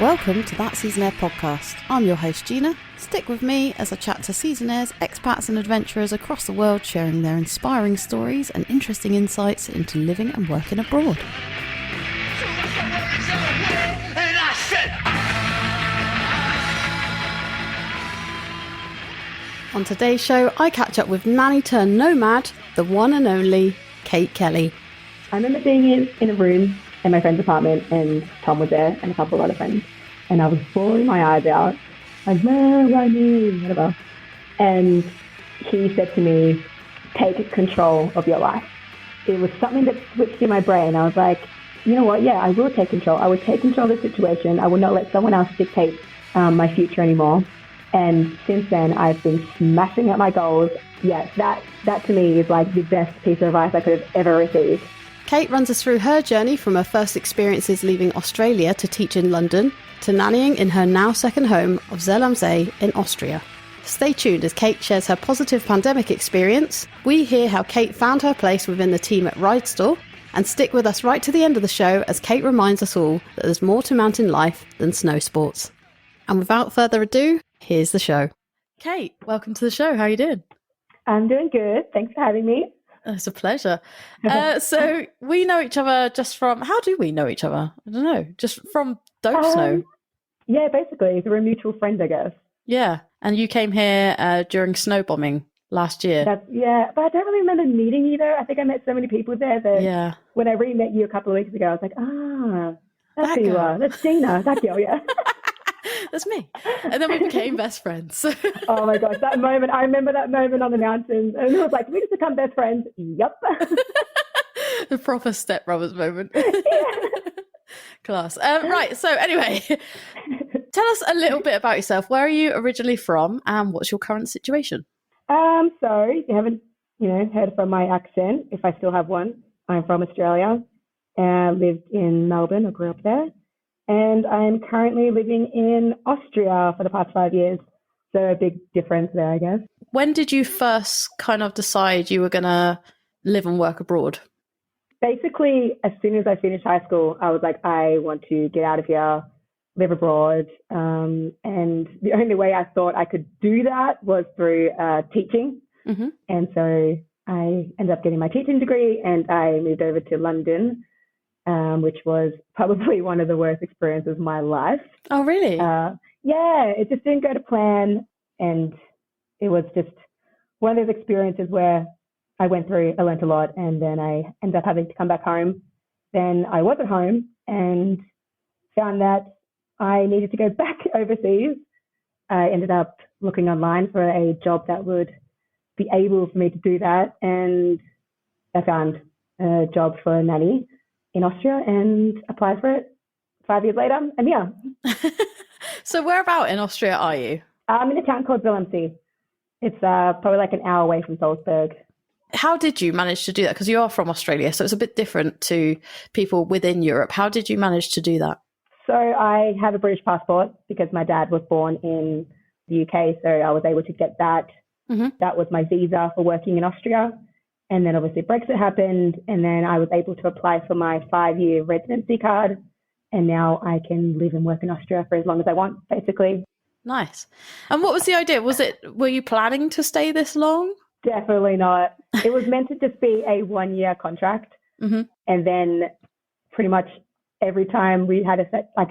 Welcome to That Seasonaire podcast. I'm your host Gina. Stick with me as I chat to Seasonaires, expats and adventurers across the world, sharing their inspiring stories and interesting insights into living and working abroad. On today's show, I catch up with nanny turned nomad, the one and only Kate Kelly. I remember being in a room in my friend's apartment, and Tom was there and a couple of other friends, and I was bawling my eyes out, like, where do I need, whatever. And he said to me, take control of your life. It was something that switched in my brain. I was like, you know what? Yeah, I will take control. I will take control of the situation. I will not let someone else dictate my future anymore. And since then, I've been smashing at my goals. Yes, that to me is like the best piece of advice I could have ever received. Kate runs us through her journey from her first experiences leaving Australia to teach in London to nannying in her now second home of Zell in Austria. Stay tuned as Kate shares her positive pandemic experience. We hear how Kate found her place within the team at Ridestore, and stick with us right to the end of the show as Kate reminds us all that there's more to mountain life than snow sports. And without further ado, here's the show. Kate, welcome to the show. How are you doing? I'm doing good. Thanks for having me. It's a pleasure. So we know each other just from, how do we know each other? I don't know, just from Dope Snow. Yeah, basically, through a mutual friend, I guess. Yeah, and you came here during snow bombing last year. Yeah, but I don't really remember meeting you though. I think I met so many people there that when I re-met you a couple of weeks ago, I was like, that's who you are. That's Gina, that girl, yeah. That's me. And then we became best friends. Oh my gosh, that moment. I remember that moment on the mountains. And it was like, we just become best friends. Yep. The proper Step Brothers moment. Yeah. Class. Right. So anyway, tell us a little bit about yourself. Where are you originally from and what's your current situation? So if you haven't, heard from my accent, if I still have one, I'm from Australia. Lived in Melbourne, I grew up there. And I'm currently living in Austria for the past 5 years. So a big difference there, I guess. When did you first kind of decide you were going to live and work abroad? Basically, as soon as I finished high school, I was like, I want to get out of here, live abroad. And the only way I thought I could do that was through teaching. Mm-hmm. And so I ended up getting my teaching degree and I moved over to London. Which was probably one of the worst experiences of my life. Oh, really? Yeah, it just didn't go to plan. And it was just one of those experiences where I learned a lot, and then I ended up having to come back home. Then I was at home and found that I needed to go back overseas. I ended up looking online for a job that would be able for me to do that. And I found a job for a nanny in Austria and applied for it 5 years later. And yeah. So where about in Austria are you? I'm in a town called Zell. It's probably like an hour away from Salzburg. How did you manage to do that? Because you are from Australia, so it's a bit different to people within Europe. How did you manage to do that? So I have a British passport because my dad was born in the UK, so I was able to get that. Mm-hmm. That was my visa for working in Austria. And then obviously Brexit happened, and then I was able to apply for my 5-year residency card. And now I can live and work in Austria for as long as I want, basically. Nice. And what was the idea? Were you planning to stay this long? Definitely not. It was meant to just be a 1-year contract. Mm-hmm. And then pretty much every time we had a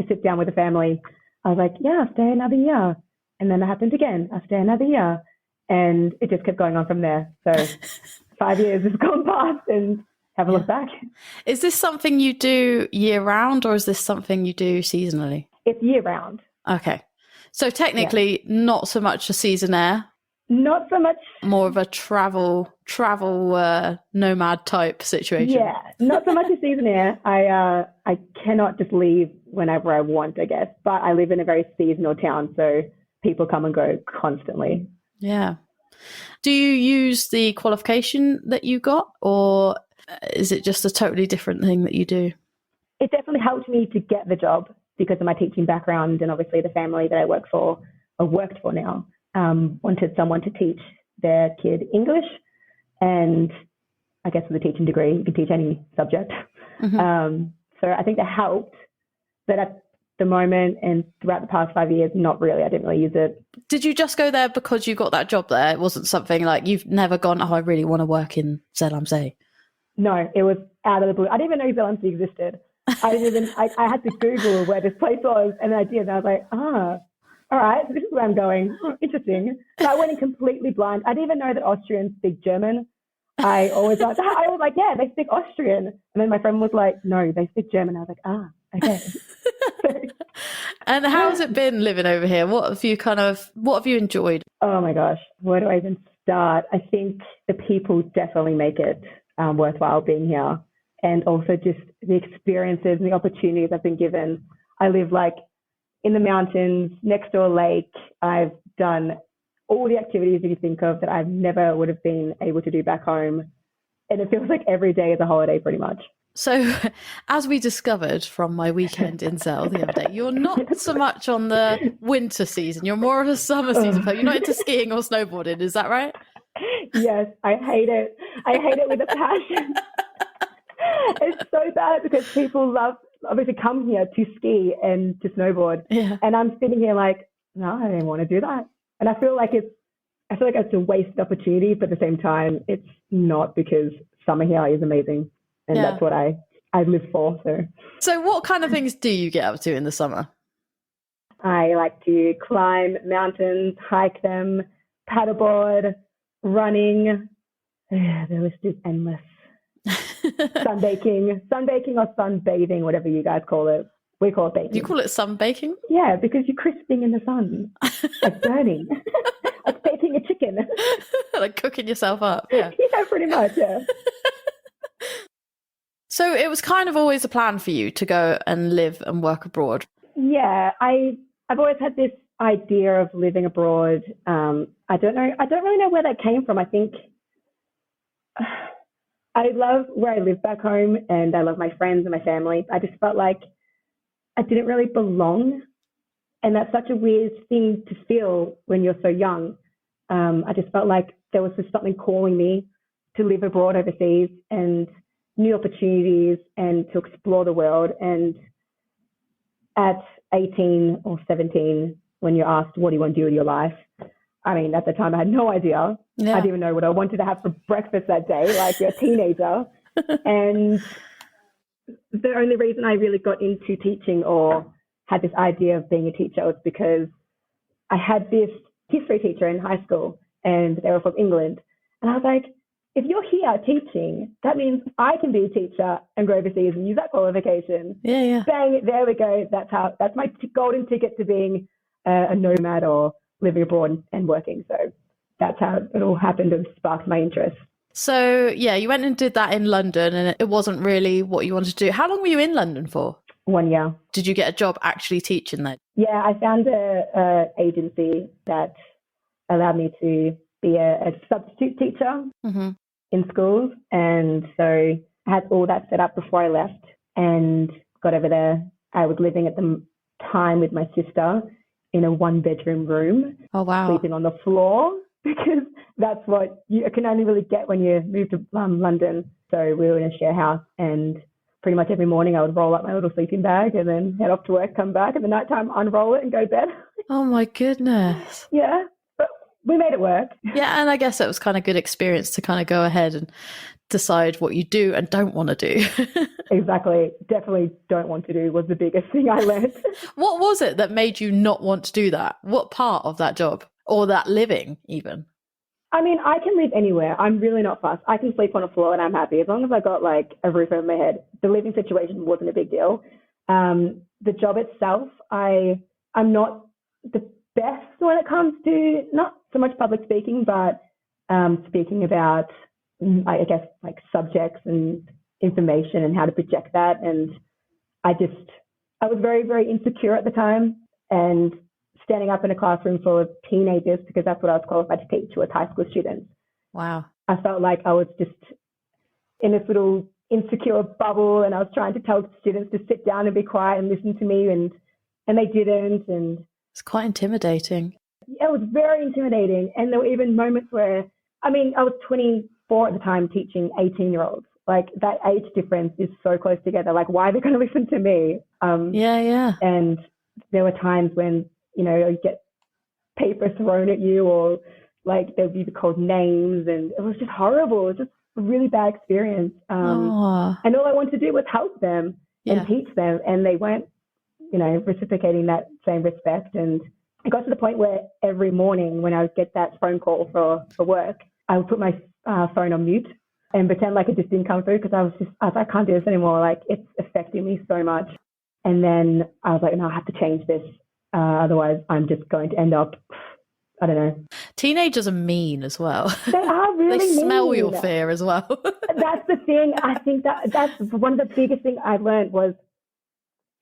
sit down with the family, I was like, yeah, I'll stay another year. And then it happened again. I'll stay another year. And it just kept going on from there. So 5 years has gone past and haven't looked back. Is this something you do year round, or is this something you do seasonally? It's year round. Okay. So technically not so much a seasonaire. Not so much. More of a travel nomad type situation. Yeah, not so much a seasonaire. I cannot just leave whenever I want, I guess. But I live in a very seasonal town, so people come and go constantly. Yeah. Do you use the qualification that you got, or is it just a totally different thing that you do? It definitely helped me to get the job because of my teaching background and obviously the family that I work for. worked for now wanted someone to teach their kid English. And I guess with a teaching degree, you can teach any subject. Mm-hmm. So I think that helped. But at the moment and throughout the past 5 years, not really. I didn't really use it. Did you just go there because you got that job there? It wasn't something like you've never gone, oh, I really want to work in Zell am Zee. No, it was out of the blue. I didn't even know Zell am Zee existed. I had to Google where this place was, and I did. And I was like, all right, so this is where I'm going. Oh, interesting. So I went in completely blind. I didn't even know that Austrians speak German. I was like, yeah, they speak Austrian. And then my friend was like, no, they speak German. I was like, okay. And how has it been living over here? What have you enjoyed? Oh my gosh, where do I even start? I think the people definitely make it worthwhile being here. And also just the experiences and the opportunities I've been given. I live like in the mountains, next to a lake. I've done all the activities that you think of that I never would have been able to do back home. And it feels like every day is a holiday pretty much. So as we discovered from my weekend in Zell the other day, you're not so much on the winter season. You're more of a summer season. You're not into skiing or snowboarding. Is that right? Yes, I hate it. I hate it with a passion. It's so bad because people obviously come here to ski and to snowboard. Yeah. And I'm sitting here like, no, I don't want to do that. And I feel like it's a wasted opportunity, but at the same time, it's not, because summer here is amazing. And that's what I live for. So what kind of things do you get up to in the summer? I like to climb mountains, hike them, paddleboard, running. The list is endless. sunbaking or sunbathing, whatever you guys call it. We call it baking. You call it sunbaking? Yeah, because you're crisping in the sun. Like burning. Like baking a chicken. Like cooking yourself up. Yeah, yeah, pretty much, yeah. So it was kind of always a plan for you to go and live and work abroad. Yeah, I've always had this idea of living abroad. I don't really know where that came from. I think I love where I live back home, and I love my friends and my family. I just felt like I didn't really belong. And that's such a weird thing to feel when you're so young. I just felt like there was just something calling me to live abroad overseas and new opportunities and to explore the world. And at 18 or 17, when you're asked, what do you want to do with your life? I mean, at the time I had no idea. Yeah. I didn't even know what I wanted to have for breakfast that day, like you're a teenager. And the only reason I really got into teaching or had this idea of being a teacher was because I had this history teacher in high school, and they were from England. And I was like, if you're here teaching, that means I can be a teacher and go overseas and use that qualification. Yeah. Bang, there we go. That's my golden ticket to being a nomad or living abroad and working. So that's how it all happened and sparked my interest. So yeah, you went and did that in London, and it wasn't really what you wanted to do. How long were you in London for? 1 year. Did you get a job actually teaching there? Yeah, I found a agency that allowed me to be a substitute teacher in schools. And so I had all that set up before I left and got over there. I was living at the time with my sister in a 1-bedroom room. Oh, wow. Sleeping on the floor, because that's what you can only really get when you move to London. So we were in a share house, and pretty much every morning I would roll up my little sleeping bag and then head off to work, come back, and the nighttime unroll it and go to bed. Oh my goodness. Yeah, but we made it work. Yeah, and I guess it was kind of good experience to kind of go ahead and decide what you do and don't want to do. Exactly. Definitely don't want to do was the biggest thing I learned. What was it that made you not want to do that? What part of that job or that living even? I mean, I can live anywhere. I'm really not fussed. I can sleep on a floor and I'm happy. As long as I got like a roof over my head, the living situation wasn't a big deal. The job itself, I'm not the best when it comes to not so much public speaking, but speaking about, I guess, like subjects and information and how to project that. And I was very, very insecure at the time, and standing up in a classroom full of teenagers, because that's what I was qualified to teach, was high school students. Wow. I felt like I was just in this little insecure bubble, and I was trying to tell students to sit down and be quiet and listen to me, and they didn't. And it's quite intimidating. It was very intimidating. And there were even moments where, I mean, I was 24 at the time teaching 18-year-olds. Like that age difference is so close together. Like, why are they going to listen to me? Yeah. And there were times when, you know, you get paper thrown at you, or like they'd be called names, and it was just horrible. It was just a really bad experience. And all I wanted to do was help them and teach them, and they weren't, you know, reciprocating that same respect. And it got to the point where every morning when I would get that phone call for work, I would put my phone on mute and pretend like it just didn't come through, because I was like, I can't do this anymore. Like, it's affecting me so much. And then I was like, no, I have to change this. Otherwise, I'm just going to end up, I don't know. Teenagers are mean as well. They are really They smell mean. your fear as well. That's the thing. I think that's one of the biggest things I learned was,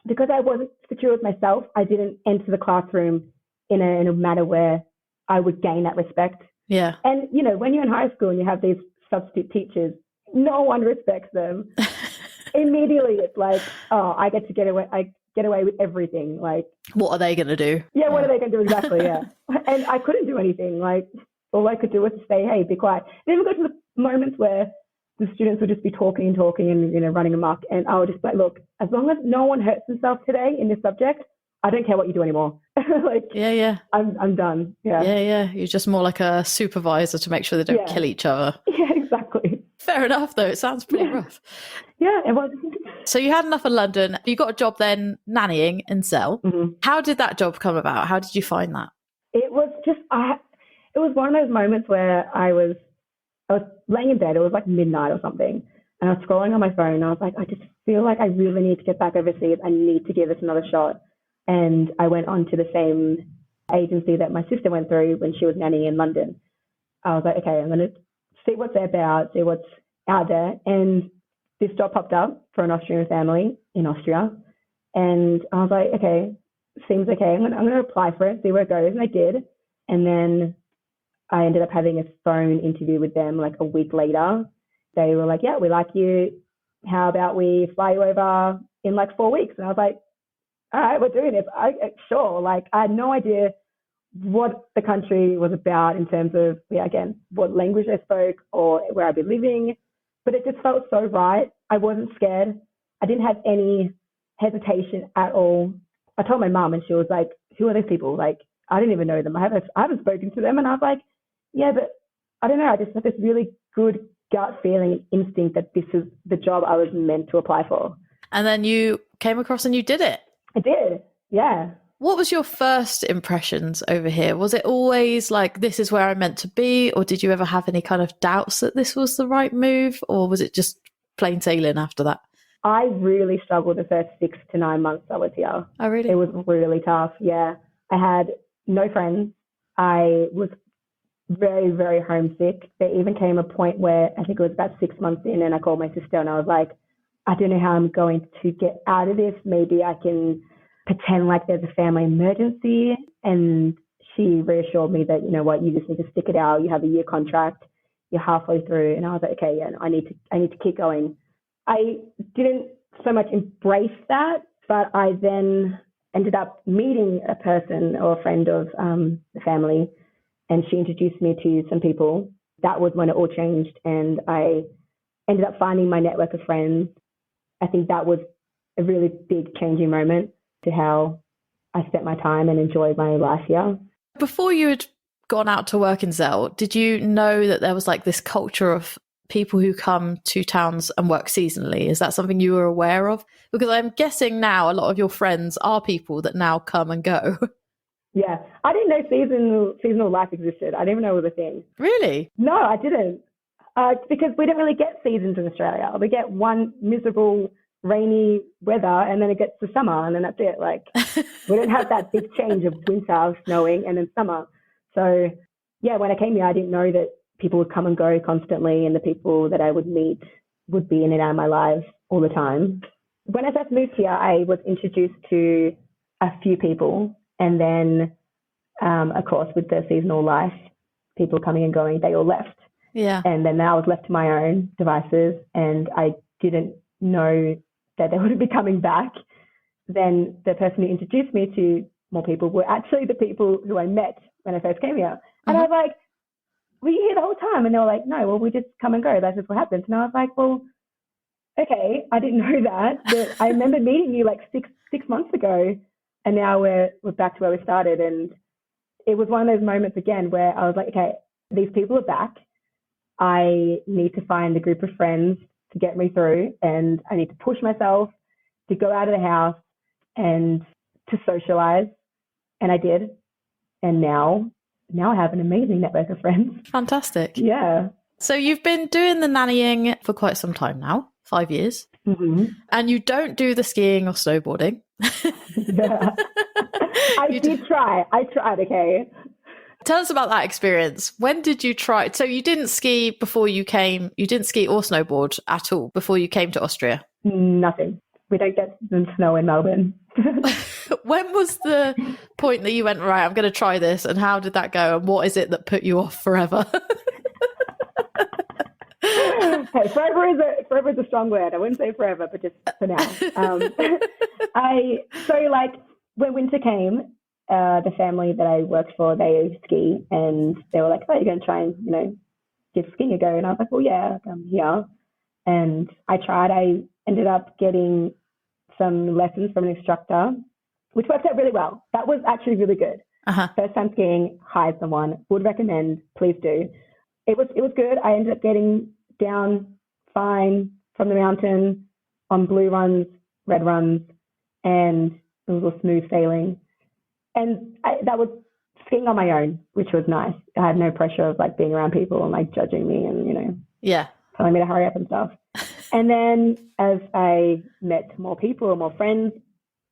because I wasn't secure with myself, I didn't enter the classroom in a manner where I would gain that respect. Yeah. And, you know, when you're in high school and you have these substitute teachers, no one respects them. Immediately, it's like, oh, I get away with everything. Like, what are they going to do? Yeah, what are they going to do exactly? Yeah. And I couldn't do anything. Like, all I could do was say, hey, be quiet. And then we got to the moments where the students would just be talking and, you know, running amok. And I would just be like, look, as long as no one hurts themselves today in this subject, I don't care what you do anymore. Like, yeah. I'm done. Yeah. You're just more like a supervisor to make sure they don't kill each other. Yeah, exactly. Fair enough, though. It sounds pretty rough. Yeah, it was. So you had enough of London. You got a job then nannying in Zell. Mm-hmm. How did that job come about? How did you find that? It was just, it was one of those moments where I was laying in bed. It was like midnight or something. And I was scrolling on my phone. And I was like, I just feel like I really need to get back overseas. I need to give this another shot. And I went on to the same agency that my sister went through when she was nannying in London. I was like, okay, I'm going to see what they're about, see what's out there. And this job popped up for an Austrian family in Austria. And I was like, okay, seems okay. I'm going to apply for it, see where it goes. And I did. And then I ended up having a phone interview with them like a week later. They were like, yeah, we like you. How about we fly you over in like 4 weeks? And I was like, all right, we're doing this. Sure. Like, I had no idea what the country was about in terms of, again, what language I spoke or where I'd be living. But it just felt so right. I wasn't scared. I didn't have any hesitation at all. I told my mom and she was like, who are these people? Like, I didn't even know them. I haven't spoken to them. And I was like, yeah, but I don't know. I just had this really good gut feeling and instinct that this is the job I was meant to apply for. And then you came across and you did it. I did. Yeah. What was your first impressions over here? Was it always like, this is where I'm meant to be? Or did you ever have any kind of doubts that this was the right move? Or was it just plain sailing after that? I really struggled the first 6 to 9 months I was here. Oh, really? It was really tough. Yeah. I had no friends. I was very, very homesick. There even came a point where I think it was about 6 months in and I called my sister and I was like, I don't know how I'm going to get out of this. Maybe I can pretend like there's a family emergency. And she reassured me that, you know what, you just need to stick it out. You have a year contract. You're halfway through. And I was like, okay, yeah, no, I need to keep going. I didn't so much embrace that, but I then ended up meeting a person or a friend of the family, and she introduced me to some people. That was when it all changed, and I ended up finding my network of friends. I think that was a really big changing moment to how I spent my time and enjoyed my life here. Before you had gone out to work in Zell, did you know that there was like this culture of people who come to towns and work seasonally? Is that something you were aware of? Because I'm guessing now a lot of your friends are people that now come and go. Yeah, I didn't know seasonal life existed. I didn't even know it was a thing. Really? No, I didn't. Because we don't really get seasons in Australia. We get one miserable, rainy weather, and then it gets to summer, and then that's it. Like, we don't have that big change of winter, snowing, and then summer. So, yeah, when I came here, I didn't know that people would come and go constantly, and the people that I would meet would be in and out of my life all the time. When I first moved here, I was introduced to a few people, and then, of course, with the seasonal life, people coming and going, they all left. Yeah. And then I was left to my own devices, and I didn't know that they would be coming back. Then the person who introduced me to more people were actually the people who I met when I first came here. And I was like, were you here the whole time? And they were like, no, well, we just come and go. That's just what happens. And I was like, well, okay, I didn't know that. But I remember meeting you like six months ago, and now we're back to where we started. And it was one of those moments again where I was like, okay, these people are back. I need to find a group of friends to get me through, and I need to push myself to go out of the house and to socialize. And I did. And now I have an amazing network of friends. Fantastic. Yeah. So you've been doing the nannying for quite some time now, 5 years. Mm-hmm. And you don't do the skiing or snowboarding. Yeah. I did try. I tried, okay. Tell us about that experience. When did you try? So you didn't ski before you came, you didn't ski or snowboard at all before you came to Austria? Nothing. We don't get the snow in Melbourne. When was the point that you went, right, I'm going to try this, and how did that go, and what is it that put you off forever? Hey, forever is a strong word. I wouldn't say forever, but just for now. When winter came, the family that I worked for, they ski, and they were like, oh, you're going to try and, give skiing a go. And I was like, well, yeah, I'm here. And I tried. I ended up getting some lessons from an instructor, which worked out really well. That was actually really good. First time skiing, hired someone, would recommend, please do. It was good. I ended up getting down fine from the mountain on blue runs, red runs, and it was all smooth sailing. And that was skiing on my own, which was nice. I had no pressure of like being around people and like judging me and, telling me to hurry up and stuff. And then as I met more people, more friends,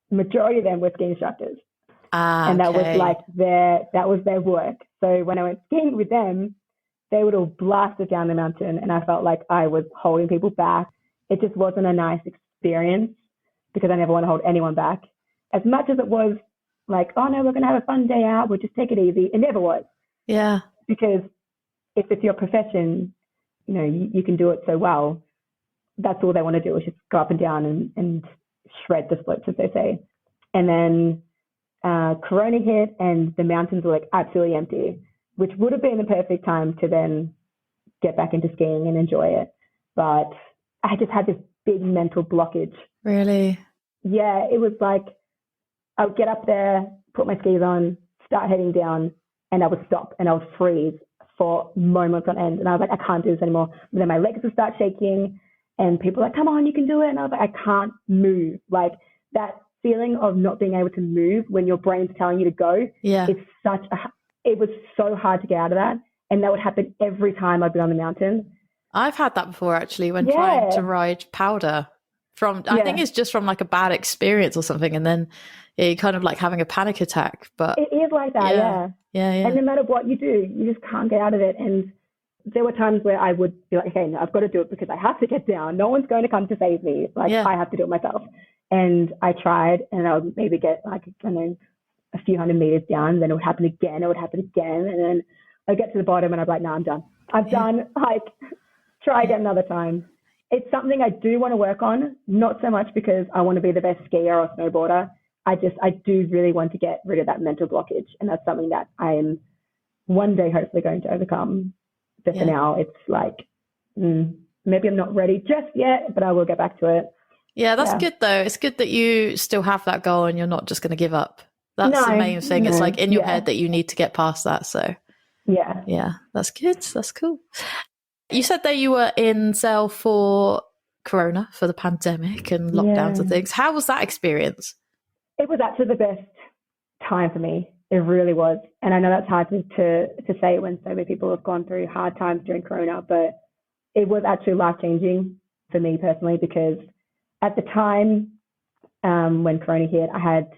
majority of them were ski instructors. And that was like that was their work. So when I went skiing with them, they would all blast us down the mountain, and I felt like I was holding people back. It just wasn't a nice experience because I never want to hold anyone back. As much as it was like, oh no, we're going to have a fun day out, we'll just take it easy. It never was. Yeah. Because if it's your profession, you can do it so well. That's all they want to do is just go up and down and shred the slopes, as they say. And then Corona hit and the mountains were like absolutely empty, which would have been the perfect time to then get back into skiing and enjoy it. But I just had this big mental blockage. Really? Yeah, it was like I would get up there, put my skis on, start heading down, and I would stop and I would freeze for moments on end. And I was like, I can't do this anymore. But then my legs would start shaking and people were like, come on, you can do it. And I was like, I can't move. Like that feeling of not being able to move when your brain's telling you to go. Yeah. It was so hard to get out of that. And that would happen every time I'd be on the mountain. I've had that before actually when trying to ride powder. I think it's just from like a bad experience or something, and then you're kind of like having a panic attack. But it is like that, yeah. And no matter what you do, you just can't get out of it. And there were times where I would be like, okay, no, I've got to do it because I have to get down. No one's going to come to save me. Like I have to do it myself. And I tried, and I would maybe get like, a few hundred meters down, then it would happen again, and then I'd get to the bottom and I'd be like, no, I'm done. I'm done. Like, try again another time. It's something I do want to work on, not so much because I want to be the best skier or snowboarder. I do really want to get rid of that mental blockage, and that's something that I am one day hopefully going to overcome. But for now, it's like, maybe I'm not ready just yet, but I will get back to it. Yeah, that's good though. It's good that you still have that goal and you're not just going to give up. That's the main thing. It's like in your head that you need to get past that. So yeah, that's good. That's cool. You said that you were in Zell for Corona, for the pandemic and lockdowns and things. How was that experience? It was actually the best time for me. It really was. And I know that's hard to say when so many people have gone through hard times during Corona, but it was actually life-changing for me personally, because at the time when Corona hit, I had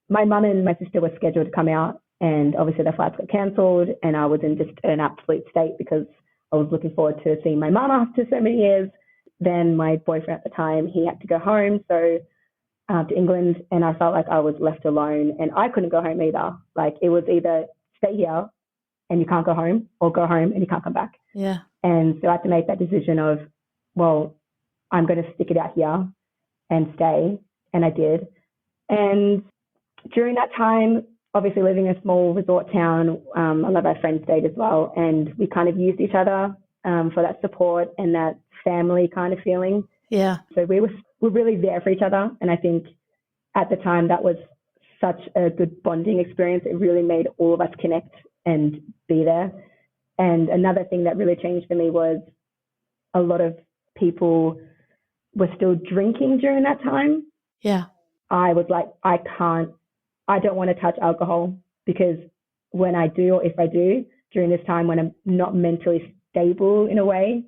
my mum and my sister were scheduled to come out, and obviously their flights got cancelled, and I was in just an absolute state because I was looking forward to seeing my mum after so many years. Then my boyfriend at the time, he had to go home, to England, and I felt like I was left alone, and I couldn't go home either. Like it was either stay here and you can't go home, or go home and you can't come back. Yeah. And so I had to make that decision of, well, I'm going to stick it out here and stay. And I did. And during that time, obviously living in a small resort town, a lot of our friends stayed as well. And we kind of used each other for that support and that family kind of feeling. Yeah. So we were really there for each other. And I think at the time that was such a good bonding experience. It really made all of us connect and be there. And another thing that really changed for me was a lot of people were still drinking during that time. Yeah. I was like, I don't want to touch alcohol, because when I do, or if I do during this time when I'm not mentally stable in a way,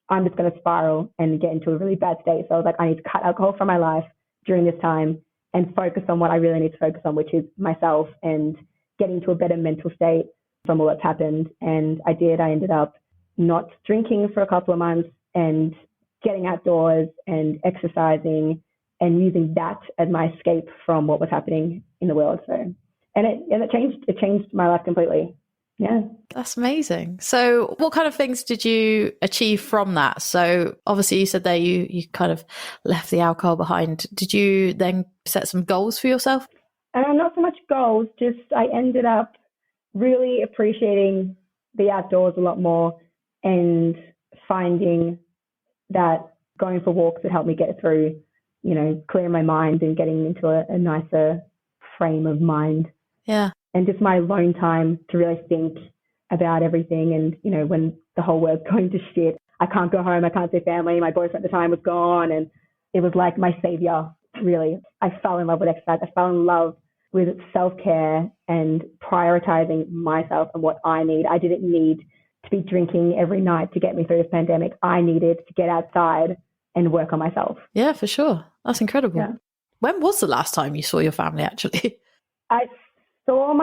I'm just going to spiral and get into a really bad state. So I was like, I need to cut alcohol from my life during this time and focus on what I really need to focus on, which is myself and getting to a better mental state from all that's happened. And I did. I ended up not drinking for a couple of months and getting outdoors and exercising and using that as my escape from what was happening in the world. So, and it changed my life completely. Yeah. That's amazing. So what kind of things did you achieve from that? So obviously you said there you kind of left the alcohol behind. Did you then set some goals for yourself? Not so much goals, just I ended up really appreciating the outdoors a lot more and finding that going for walks would help me get through, clear my mind and getting into a nicer frame of mind. Yeah. And just my alone time to really think about everything. And, when the whole world's going to shit, I can't go home, I can't see family. My boyfriend at the time was gone, and it was like my savior, really. I fell in love with exercise. I fell in love with self-care and prioritizing myself and what I need. I didn't need to be drinking every night to get me through this pandemic. I needed to get outside and work on myself. Yeah, for sure. That's incredible. Yeah. When was the last time you saw your family, actually? I saw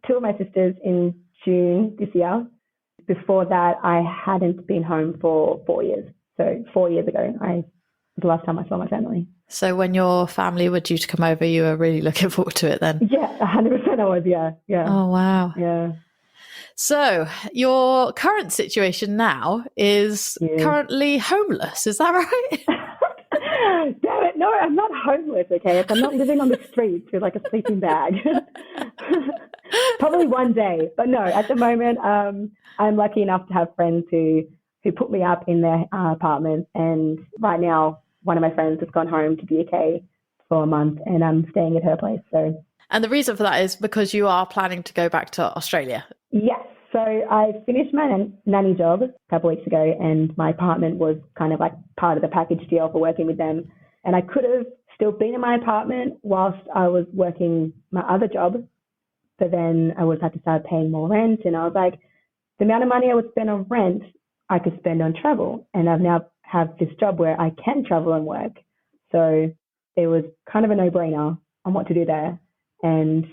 two of my sisters in June this year. Before that, I hadn't been home for 4 years. So 4 years ago, was the last time I saw my family. So when your family were due to come over, you were really looking forward to it then? Yeah, 100% I was, yeah. Oh, wow. Yeah. So your current situation now is currently homeless, is that right? Damn it, no, I'm not homeless, okay? I'm not living on the streets with like a sleeping bag. Probably one day, but no, at the moment, I'm lucky enough to have friends who put me up in their apartment, and right now, one of my friends has gone home to the UK for a month, and I'm staying at her place. So, and the reason for that is because you are planning to go back to Australia. Yes. So I finished my nanny job a couple of weeks ago, and my apartment was kind of like part of the package deal for working with them. And I could have still been in my apartment whilst I was working my other job, but then I would have to start paying more rent. And I was like, the amount of money I would spend on rent, I could spend on travel. And I've now have this job where I can travel and work. So it was kind of a no-brainer on what to do there. And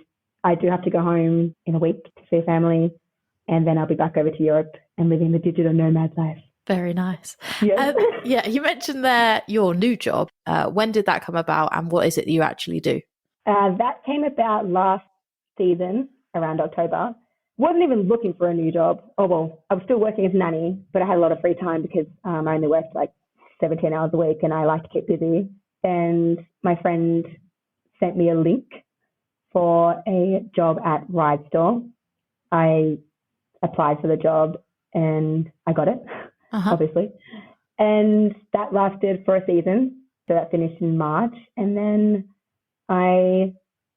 I do have to go home in a week to see family, and then I'll be back over to Europe and living the digital nomad life. Very nice. Yeah. Yeah, you mentioned there your new job. When did that come about, and what is it that you actually do? That came about last season, around October. Wasn't even looking for a new job. Oh, well, I was still working as nanny, but I had a lot of free time because I only worked like 17 hours a week, and I like to keep busy. And my friend sent me a link for a job at Ridestore. I applied for the job and I got it, obviously. And that lasted for a season. So that finished in March. And then I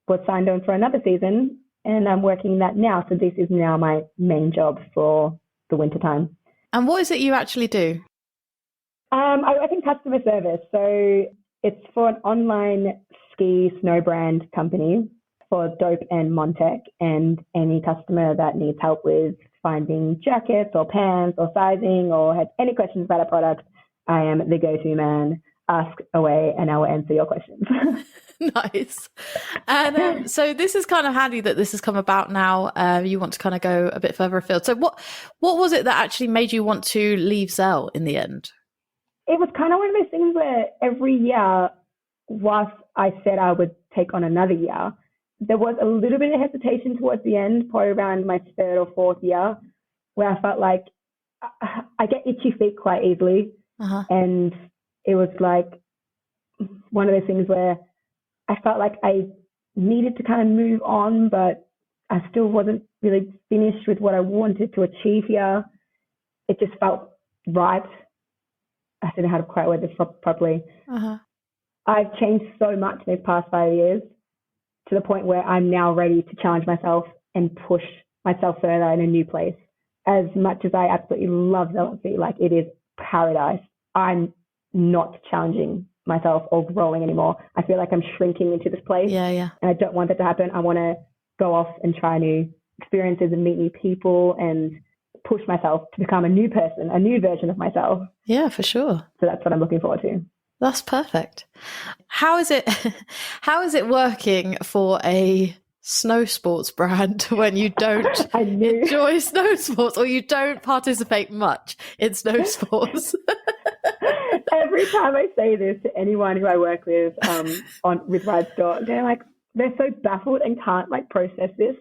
was signed on for another season, and I'm working that now. So this is now my main job for the winter time. And what is it you actually do? I think customer service. So it's for an online ski snow brand company for Dope and Montec, and any customer that needs help with finding jackets or pants or sizing or has any questions about a product, I am the go-to man. Ask away and I will answer your questions. Nice. And so this is kind of handy that this has come about now. You want to kind of go a bit further afield. So what was it that actually made you want to leave Zell in the end? It was kind of one of those things where every year, whilst I said I would take on another year, there was a little bit of hesitation towards the end, probably around my third or fourth year, where I felt like I get itchy feet quite easily. And it was like one of those things where I felt like I needed to kind of move on, but I still wasn't really finished with what I wanted to achieve here. It just felt right. I don't know how to quite word this properly. Uh-huh. I've changed so much in these past 5 years to the point where I'm now ready to challenge myself and push myself further in a new place. As much as I absolutely love Zell, like it is paradise, I'm not challenging myself or growing anymore. I feel like I'm shrinking into this place. Yeah. And I don't want that to happen. I want to go off and try new experiences and meet new people and push myself to become a new person, a new version of myself. Yeah, for sure. So that's what I'm looking forward to. That's perfect. How is it working for a snow sports brand when you don't enjoy snow sports or you don't participate much in snow sports? Every time I say this to anyone who I work with with Ridestore, they're so baffled and can't like process this.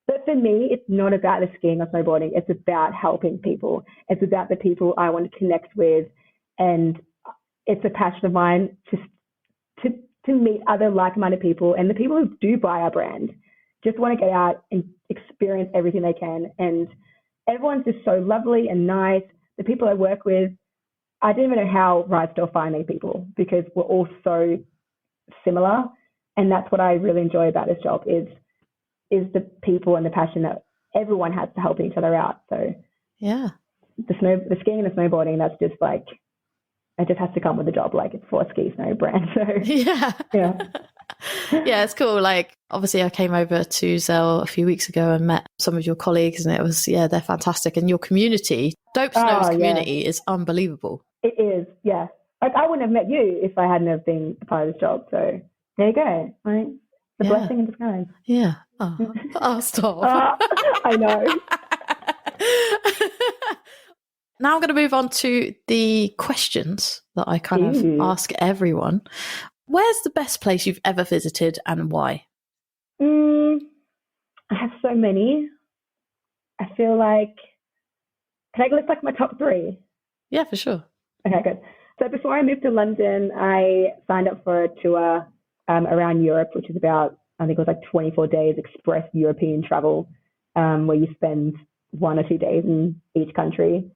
But for me, it's not about the skiing or snowboarding. It's about helping people. It's about the people I want to connect with, and it's a passion of mine to meet other like-minded people, and the people who do buy our brand just want to get out and experience everything they can. And everyone's just so lovely and nice. The people I work with, I don't even know how Ridestore find these people because we're all so similar. And that's what I really enjoy about this job is the people and the passion that everyone has to help each other out. So yeah, the skiing and the snowboarding, that's just like, it just has to come with the job. Like it's for a ski snow brand. So yeah. Yeah, it's cool. Like obviously I came over to Zell a few weeks ago and met some of your colleagues, and it was, they're fantastic. And your community, Dope Snow's community is unbelievable. It is, yeah. Like I wouldn't have met you if I hadn't have been a part of this job. So there you go. Right? The blessing in disguise. Yeah. Oh, stop. I know. Now I'm going to move on to the questions that I kind of ask everyone. Where's the best place you've ever visited and why? I have so many. I feel like, can I list like my top 3? Yeah, for sure. Okay, good. So before I moved to London, I signed up for a tour around Europe, which is about, I think it was like 24 days express European travel, where you spend 1 or 2 days in each country.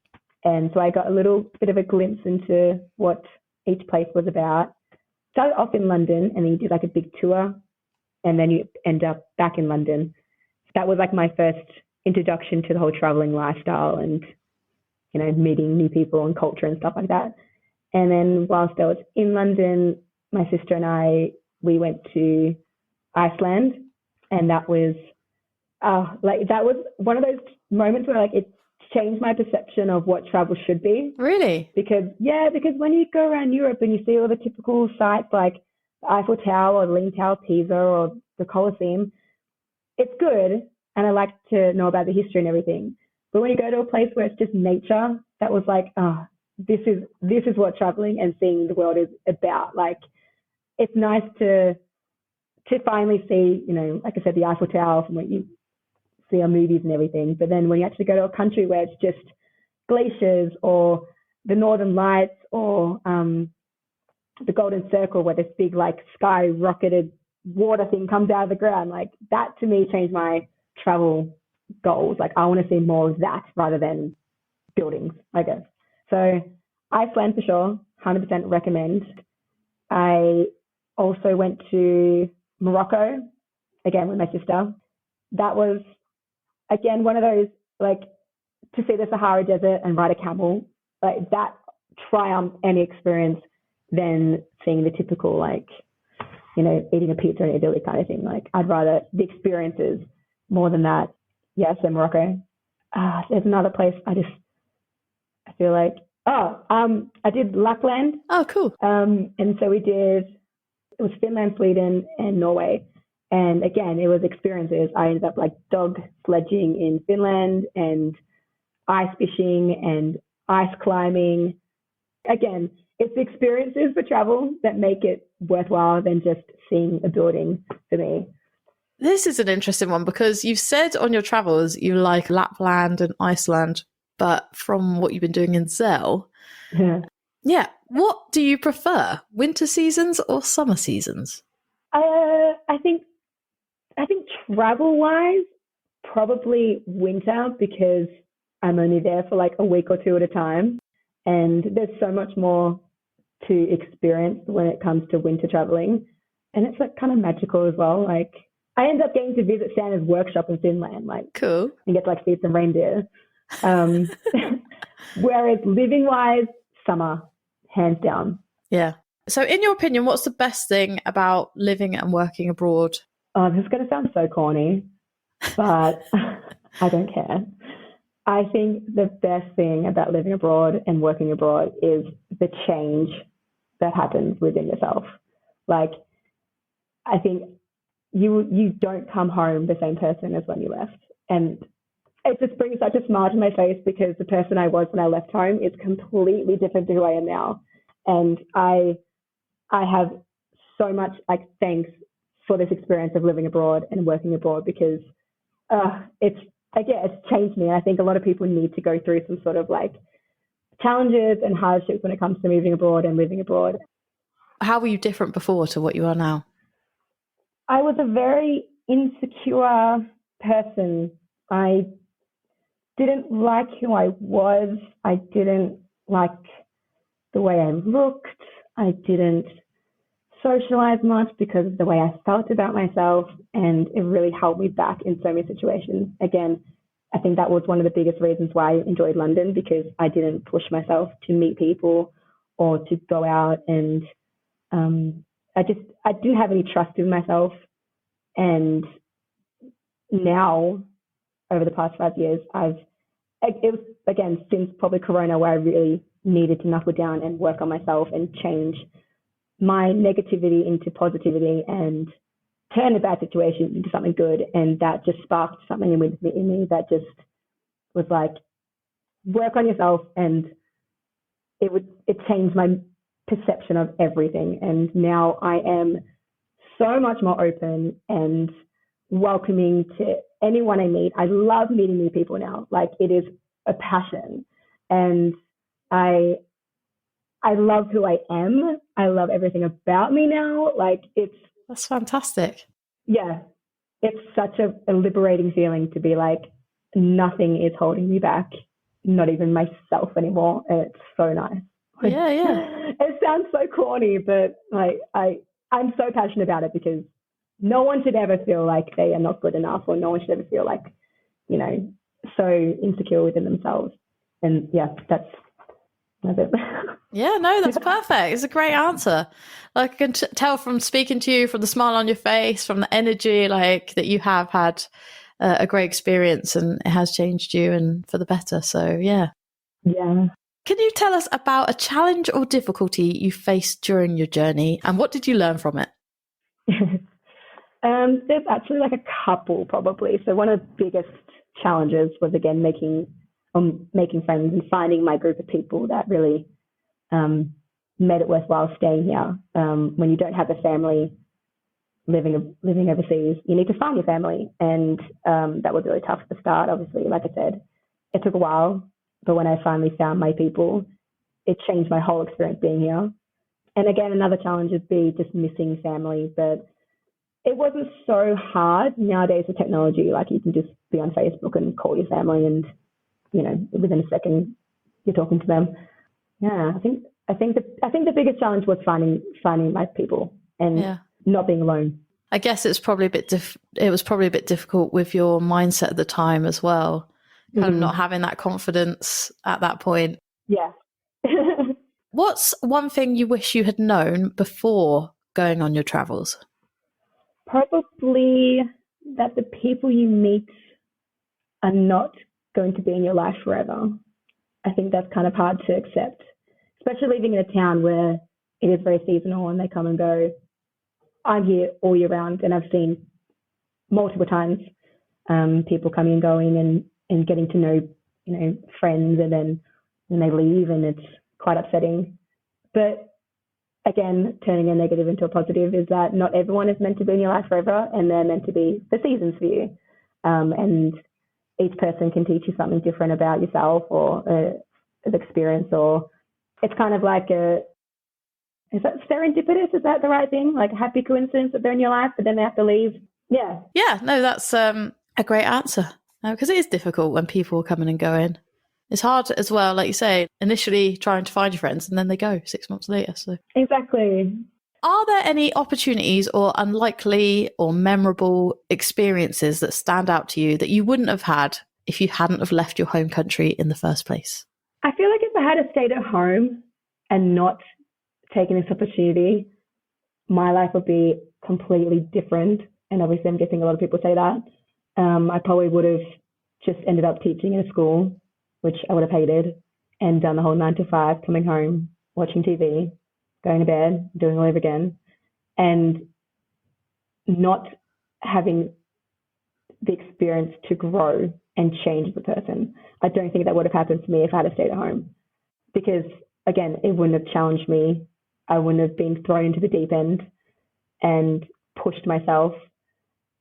And so I got a little bit of a glimpse into what each place was about. Started off in London, and then you do like a big tour, and then you end up back in London. That was like my first introduction to the whole traveling lifestyle and, meeting new people and culture and stuff like that. And then whilst I was in London, my sister and I, we went to Iceland, and that was one of those moments where like it changed my perception of what travel should be. Really? Because when you go around Europe and you see all the typical sites like the Eiffel Tower or the Leaning Tower of Pisa or the Colosseum, it's good, and I like to know about the history and everything. But when you go to a place where it's just nature, that was like, this is what traveling and seeing the world is about. Like, it's nice to finally see, like I said, the Eiffel Tower from what you see on movies and everything. But then when you actually go to a country where it's just glaciers or the Northern Lights or the Golden Circle, where this big like skyrocketed water thing comes out of the ground, like that to me changed my travel goals. Like I want to see more of that rather than buildings, I guess. So Iceland for sure, 100% recommend. I also went to Morocco, again with my sister. That was, again, one of those, like, to see the Sahara Desert and ride a camel, like that triumph any experience than seeing the typical, like, eating a pizza in Italy kind of thing. Like, I'd rather the experiences more than that. Yeah, so Morocco. There's another place I feel like, I did Lapland. Oh, cool. And so it was Finland, Sweden, and Norway. And again, it was experiences. I ended up like dog sledging in Finland and ice fishing and ice climbing. Again, it's the experiences for travel that make it worthwhile than just seeing a building for me. This is an interesting one because you've said on your travels you like Lapland and Iceland, but from what you've been doing in Zell, what do you prefer, winter seasons or summer seasons? I think I think travel-wise, probably winter because I'm only there for like a week or two at a time. And there's so much more to experience when it comes to winter traveling. And it's like kind of magical as well. Like I end up getting to visit Santa's workshop in Finland, like Cool. and get to like feed some reindeer. Whereas living wise, summer, hands down. Yeah. So in your opinion, what's the best thing about living and working abroad? Oh, this is going to sound so corny, but I don't care. I think the best thing about living abroad and working abroad is the change that happens within yourself. Like, I think you don't come home the same person as when you left. And it just brings such a smile to my face because the person I was when I left home is completely different to who I am now. And I have so much like thanks for this experience of living abroad and working abroad because it's changed me. And I think a lot of people need to go through some sort of like challenges and hardships when it comes to moving abroad and living abroad. How were you different before to what you are now? I was a very insecure person. I didn't like who I was. I didn't like the way I looked. I didn't socialize much because of the way I felt about myself, and it really held me back in so many situations. Again, I think that was one of the biggest reasons why I enjoyed London, because I didn't push myself to meet people or to go out, and I didn't have any trust in myself. And now, over the past 5 years, it was again since probably Corona where I really needed to knuckle down and work on myself and change my negativity into positivity and turn a bad situation into something good. And that just sparked something in me that just was like, work on yourself, and it changed my perception of everything. And now I am so much more open and welcoming to anyone I meet. I love meeting new people now. Like, it is a passion. And I love who I am. I love everything about me now. Like, That's fantastic. Yeah, it's such a liberating feeling to be like, nothing is holding me back, not even myself anymore. And it's so nice. Yeah. It sounds so corny, but like I'm so passionate about it because no one should ever feel like they are not good enough, or no one should ever feel like, so insecure within themselves. And yeah, that's it. Yeah, no, that's perfect. It's a great answer. Like, I can tell from speaking to you, from the smile on your face, from the energy, like that you have had a great experience, and it has changed you and for the better. So yeah. Yeah. Can you tell us about a challenge or difficulty you faced during your journey, and what did you learn from it? There's actually like a couple probably. So one of the biggest challenges was, again, making friends and finding my group of people that really made it worthwhile staying here. When you don't have a family living overseas, you need to find your family, and that was really tough at the start. Obviously, like I said, it took a while, but when I finally found my people, it changed my whole experience being here. And again, another challenge would be just missing family, but it wasn't so hard. Nowadays with technology, like, you can just be on Facebook and call your family, and within a second you're talking to them. Yeah, I think the biggest challenge was finding my people and not being alone. I guess it's probably a bit it was probably a bit difficult with your mindset at the time as well, kind of not having that confidence at that point. Yeah. What's one thing you wish you had known before going on your travels? Probably that the people you meet are not going to be in your life forever. I think that's kind of hard to accept, especially living in a town where it is very seasonal and they come and go. I'm here all year round, and I've seen multiple times people coming and going and getting to know, friends, and then when they leave, and it's quite upsetting. But again, turning a negative into a positive is that not everyone is meant to be in your life forever, and they're meant to be the seasons for you. And each person can teach you something different about yourself, or an experience, or it's kind of like is that serendipitous? Is that the right thing? Like a happy coincidence that they're in your life, but then they have to leave. Yeah. Yeah, no, that's a great answer. Because it is difficult when people are coming and going. It's hard as well, like you say, initially trying to find your friends and then they go 6 months later. So, Exactly. are there any opportunities or unlikely or memorable experiences that stand out to you that you wouldn't have had if you hadn't have left your home country in the first place? I feel like if I had stayed at home and not taken this opportunity, my life would be completely different. And obviously, I'm guessing a lot of people say that. I probably would have just ended up teaching in a school, which I would have hated, and done the whole 9 to 5, coming home, watching TV, going to bed, doing it all over again, and not having the experience to grow and change as a person. I don't think that would have happened to me if I had stayed at home, because again, it wouldn't have challenged me. I wouldn't have been thrown into the deep end and pushed myself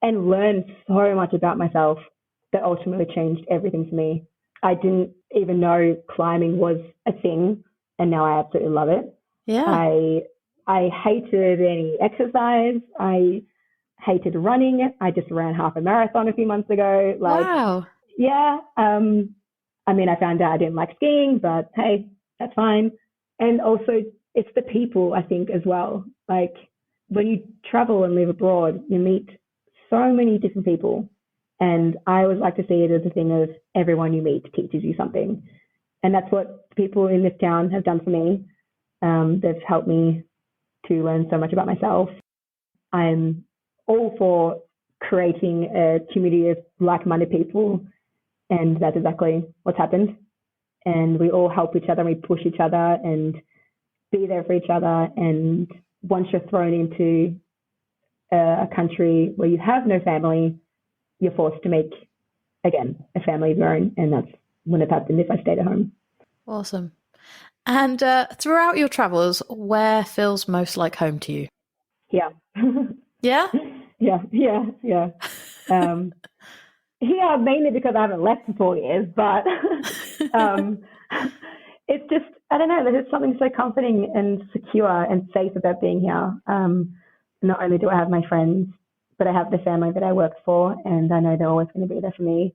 and learned so much about myself that ultimately changed everything for me. I didn't even know climbing was a thing, and now I absolutely love it. Yeah. I hated any exercise. I hated running. I just ran half a marathon a few months ago. Wow. Yeah. I mean, I found out I didn't like skiing, but hey, that's fine. And also, it's the people, I think, as well. Like, when you travel and live abroad, you meet so many different people. And I always like to see it as a thing of everyone you meet teaches you something. And that's what people in this town have done for me. They've helped me to learn so much about myself. I'm all for creating a community of like-minded people, and that's exactly what's happened. And we all help each other, and we push each other and be there for each other. And once you're thrown into a country where you have no family, you're forced to make, again, a family of your own. And that's wouldn't have happened if I stayed at home. Awesome. And throughout your travels, where feels most like home to you? Yeah. Yeah? Yeah. Yeah, mainly because I haven't left for 4 years, but it's just, I don't know, there's something so comforting and secure and safe about being here. Not only do I have my friends, but I have the family that I work for, and I know they're always going to be there for me,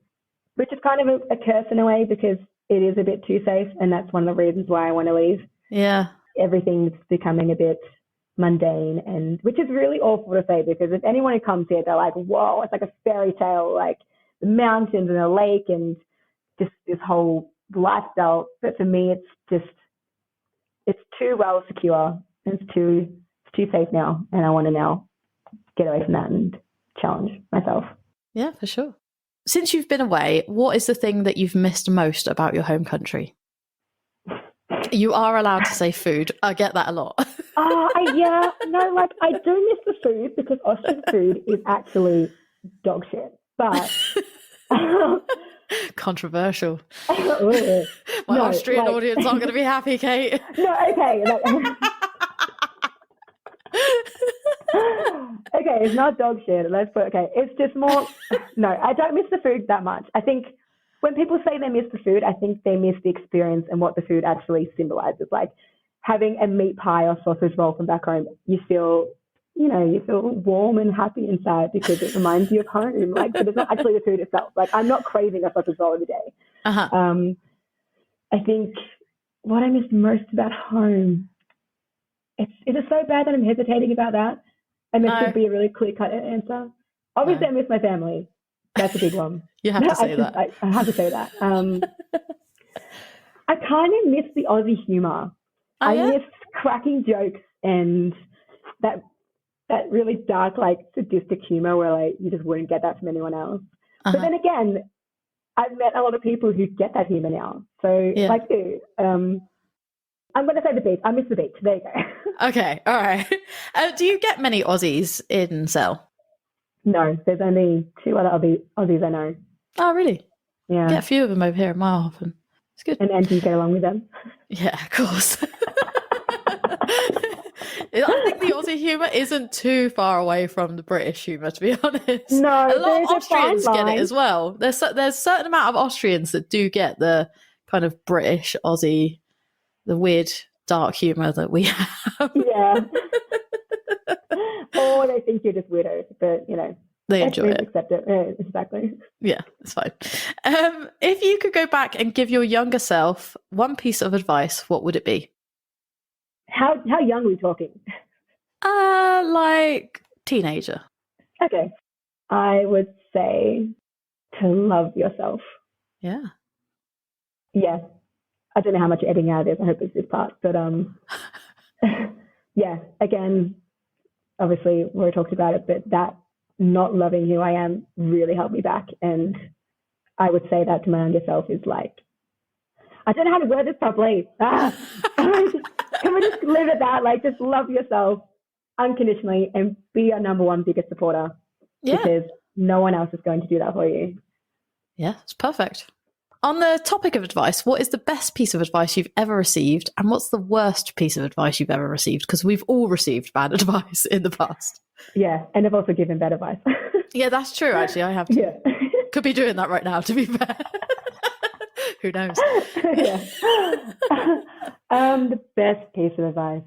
which is kind of a curse in a way because it is a bit too safe, and that's one of the reasons why I want to leave. Yeah. Everything's becoming a bit mundane, and which is really awful to say, because if anyone who comes here, they're like, whoa, it's like a fairy tale, like the mountains and a lake and just this whole lifestyle. But for me, it's too well secure. It's too safe now, and I want to now get away from that and challenge myself. Yeah, for sure. Since you've been away, what is the thing that you've missed most about your home country? You are allowed to say food. I get that a lot. Yeah, no, like I do miss the food because Austrian food is actually dog shit. But controversial. My Austrian audience aren't going to be happy, Kate. No, okay. Okay, it's not dog shit. It's just more. No, I don't miss the food that much. I think when people say they miss the food, I think they miss the experience and what the food actually symbolizes. Like having a meat pie or sausage roll from back home, you feel warm and happy inside because it reminds you of home. Like, but it's not actually the food itself. Like, I'm not craving a sausage roll every day. Uh-huh. I think what I miss most about home, it is so bad that I'm hesitating about that. And this could be a really clear-cut answer. Obviously, I miss my family. That's a big one. You have to say that. I have to say that. I kind of miss the Aussie humour. I miss cracking jokes and that really dark, like sadistic humour where like you just wouldn't get that from anyone else. But then again, I've met a lot of people who get that humour now. So like you, I'm going to say the beach. I miss the beach. There you go. Okay, all right. Do you get many Aussies in Zell? No, there's only 2 other Aussies I know. Oh, really? Yeah. Get a few of them over here in my often. It's good. And do you get along with them? Yeah, of course. I think the Aussie humour isn't too far away from the British humour, to be honest. No, a lot of Austrians get line. it as well. There's a certain amount of Austrians that do get the kind of British, Aussie, the weird dark humour that we have. Yeah. Or they think you're just weirdos, but They enjoy it. Accept it. Exactly. Yeah, it's fine. If you could go back and give your younger self one piece of advice, what would it be? How young are we talking? Like teenager. Okay. I would say to love yourself. Yeah. Yeah. I don't know how much editing out of this. I hope it's this part. But yeah, again, obviously we talked about it, but that not loving who I am really held me back. And I would say that to my younger self is like, I don't know how to word this properly. Can we just live at that? Like, just love yourself unconditionally and be your number one biggest supporter. Yeah. Because no one else is going to do that for you. Yeah, it's perfect. On the topic of advice, what is the best piece of advice you've ever received? And what's the worst piece of advice you've ever received? Because we've all received bad advice in the past. Yeah, and I've also given bad advice. Yeah, that's true, actually. I have to. Yeah. Could be doing that right now, to be fair. Who knows? Yeah. The best piece of advice.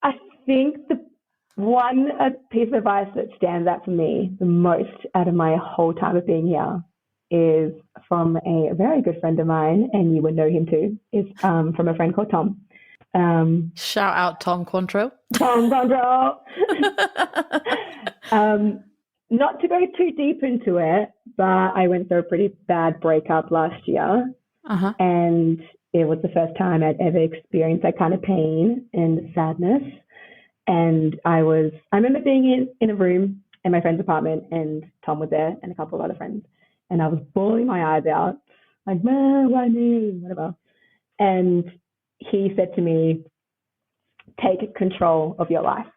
I think the one piece of advice that stands out for me the most out of my whole time of being here is from a very good friend of mine, and you would know him too, is from a friend called Tom. Shout out Tom Quantrill. Tom Quantrill. Not to go too deep into it, but I went through a pretty bad breakup last year. Uh-huh. And it was the first time I'd ever experienced that kind of pain and sadness. And I remember being in a room in my friend's apartment, and Tom was there and a couple of other friends. And I was bawling my eyes out, like, man, why me? Whatever. And he said to me, take control of your life.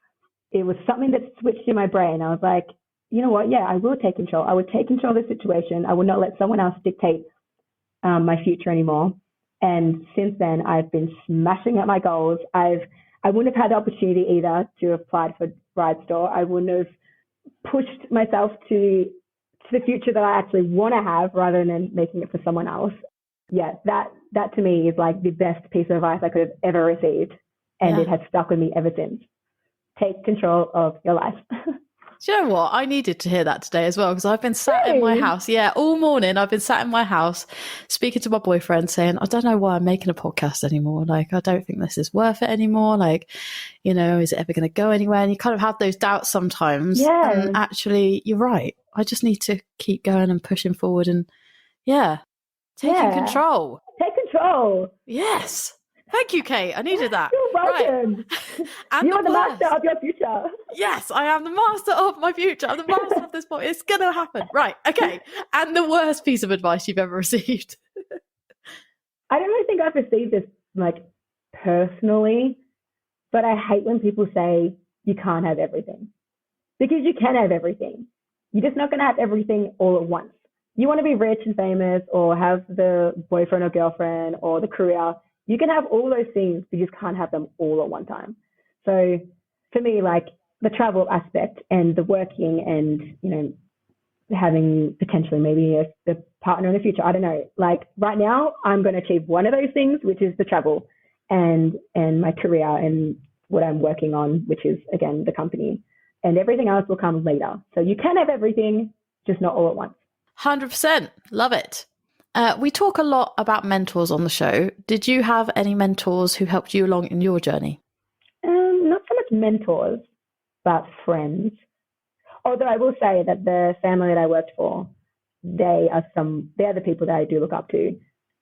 It was something that switched in my brain. I was like, you know what? Yeah, I will take control. I would take control of the situation. I would not let someone else dictate my future anymore. And since then, I've been smashing at my goals. I wouldn't have had the opportunity either to have applied for Ridestore. I wouldn't have pushed myself to the future that I actually want to have rather than making it for someone else. Yeah, that to me is like the best piece of advice I could have ever received. And it has stuck with me ever since. Take control of your life. Do you know what? I needed to hear that today as well, because I've been sat in my house. Yeah, all morning I've been sat in my house speaking to my boyfriend saying, I don't know why I'm making a podcast anymore. Like, I don't think this is worth it anymore. Like, you know, is it ever going to go anywhere? And you kind of have those doubts sometimes. Yeah. And actually, you're right. I just need to keep going and pushing forward and, taking control. Take control. Yes. Thank you, Kate. I needed that. You're welcome. Right. And you are the master of your future. Yes, I am the master of my future. I'm the master of this point. It's going to happen. Right. Okay. And the worst piece of advice you've ever received? I don't really think I've received this like personally, but I hate when people say you can't have everything, because you can have everything. You're just not going to have everything all at once. You want to be rich and famous or have the boyfriend or girlfriend or the career. You can have all those things, but you just can't have them all at one time. So for me, like the travel aspect and the working and, you know, having potentially maybe a partner in the future, I don't know. Like right now, I'm going to achieve one of those things, which is the travel and my career and what I'm working on, which is, again, the company. And everything else will come later. So you can have everything, just not all at once. 100%. Love it. We talk a lot about mentors on the show. Did you have any mentors who helped you along in your journey? Not so much mentors, but friends. Although I will say that the family that I worked for, they're the people that I do look up to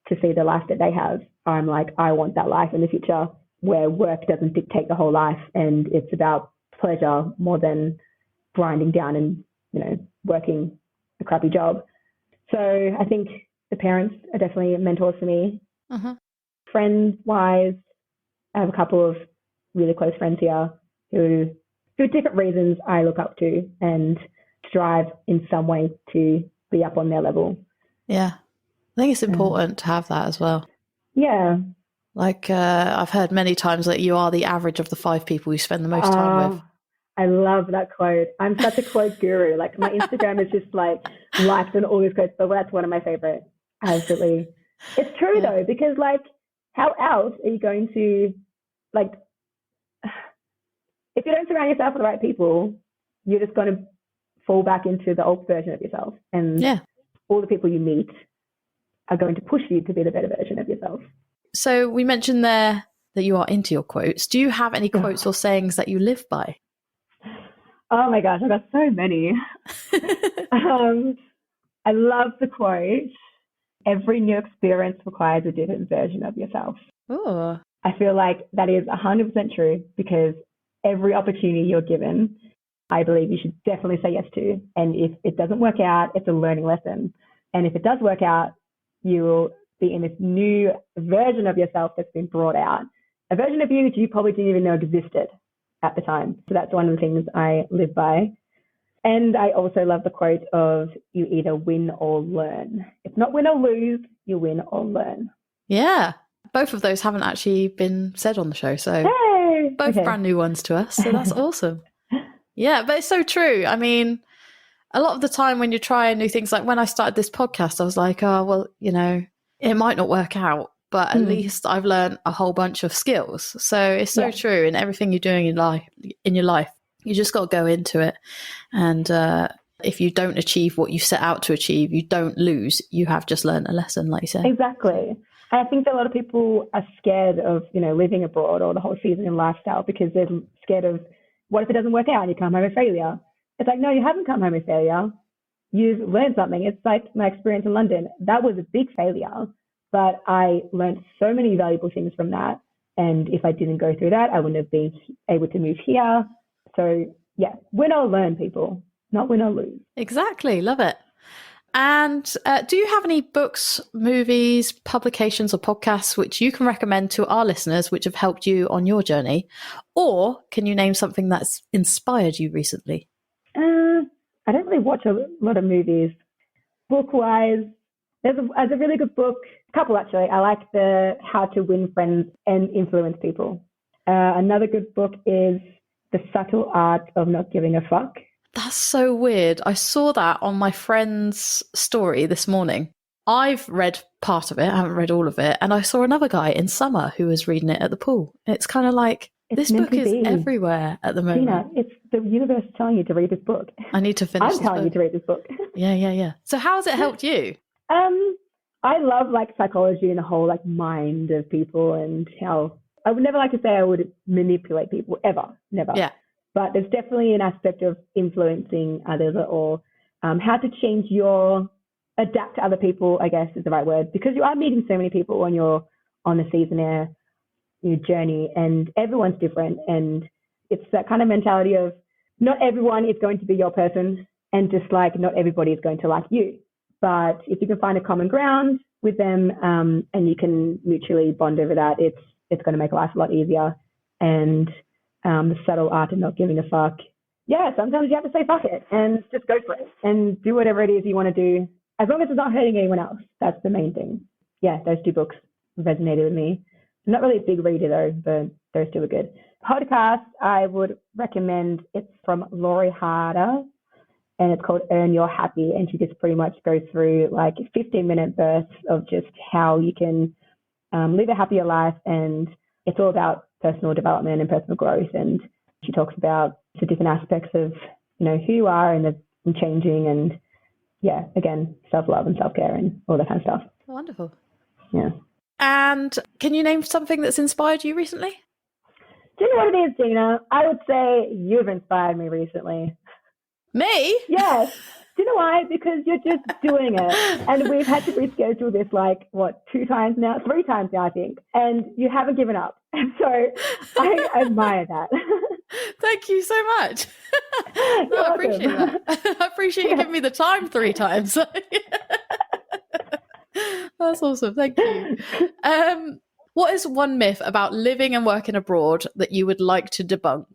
see the life that they have. I'm like, I want that life in the future where work doesn't dictate the whole life and it's about pleasure more than grinding down and, you know, working a crappy job. So I think the parents are definitely mentors for me. Uh-huh. Friends-wise, I have a couple of really close friends here who, for different reasons, I look up to and strive in some way to be up on their level. Yeah. I think it's important to have that as well. Yeah. Like I've heard many times that you are the average of the 5 people you spend the most time with. I love that quote. I'm such a quote guru. Like my Instagram is just like liked on all these quotes, but that's one of my favorite. Absolutely. It's true though, because like how else are you going to, like, if you don't surround yourself with the right people, you're just going to fall back into the old version of yourself. And all the people you meet are going to push you to be the better version of yourself. So we mentioned there that you are into your quotes. Do you have any quotes or sayings that you live by? Oh my gosh, I've got so many. I love the quote, every new experience requires a different version of yourself. Oh. I feel like that is 100% true, because every opportunity you're given, I believe you should definitely say yes to. And if it doesn't work out, it's a learning lesson. And if it does work out, you will be in this new version of yourself that's been brought out. A version of you that you probably didn't even know existed at the time. So that's one of the things I live by. And I also love the quote of, you either win or learn. It's not win or lose, you win or learn. Yeah. Both of those haven't actually been said on the show. So both brand new ones to us. So that's awesome. Yeah, but it's so true. I mean, a lot of the time when you're trying new things, like when I started this podcast, I was like, oh, well, you know, it might not work out, but at least I've learned a whole bunch of skills. So it's so true in everything you're doing in your life. You just got to go into it. And if you don't achieve what you set out to achieve, you don't lose. You have just learned a lesson, like you said. Exactly. And I think that a lot of people are scared of, you know, living abroad or the whole seasoning lifestyle, because they're scared of, what if it doesn't work out and you come home with failure? It's like, no, you haven't come home with failure. You've learned something. It's like my experience in London. That was a big failure, but I learned so many valuable things from that. And if I didn't go through that, I wouldn't have been able to move here. So yeah, win or learn, people, not win or lose. Exactly. Love it. And do you have any books, movies, publications or podcasts which you can recommend to our listeners which have helped you on your journey? Or can you name something that's inspired you recently? I don't really watch a lot of movies. Book-wise, there's a really good book, a couple actually. I like the How to Win Friends and Influence People. Another good book is The Subtle Art of Not Giving a Fuck. That's so weird. I saw that on my friend's story this morning. I've read part of it, I haven't read all of it, and I saw another guy in summer who was reading it at the pool. It's kind of like, this book is everywhere at the moment. Tina, it's the universe telling you to read this book. I need to finish I'm telling you to read this book. Yeah. So how has it helped you? I love like psychology and the whole like mind of people, and how I would never like to say I would manipulate people ever, never. Yeah. But there's definitely an aspect of influencing others, or how to adapt to other people, I guess is the right word, because you are meeting so many people on the Seasonaire journey, and everyone's different. And it's that kind of mentality of not everyone is going to be your person, and just like not everybody is going to like you. But if you can find a common ground with them, and you can mutually bond over that, it's going to make life a lot easier. And the subtle art of not giving a fuck. Yeah, sometimes you have to say fuck it and just go for it and do whatever it is you want to do, as long as it's not hurting anyone else. That's the main thing. Yeah, those two books resonated with me. I'm not really a big reader though, but those two are good. Podcast, I would recommend, it's from Lori Harder, and it's called Earn Your Happy. And she just pretty much goes through like 15-minute bursts of just how you can live a happier life. And it's all about personal development and personal growth. And she talks about the different aspects of, you know, who you are and changing, and yeah, again, self-love and self-care and all that kind of stuff. Wonderful. Yeah. And can you name something that's inspired you recently? Do you know what it is, Gina? I would say you've inspired me recently. Me? Yes. Do you know why? Because you're just doing it. And we've had to reschedule this like, 3 times now, I think. And you haven't given up. And so I admire that. Thank you so much. I appreciate that. I appreciate you giving me the time 3 times. That's awesome. Thank you. What is one myth about living and working abroad that you would like to debunk?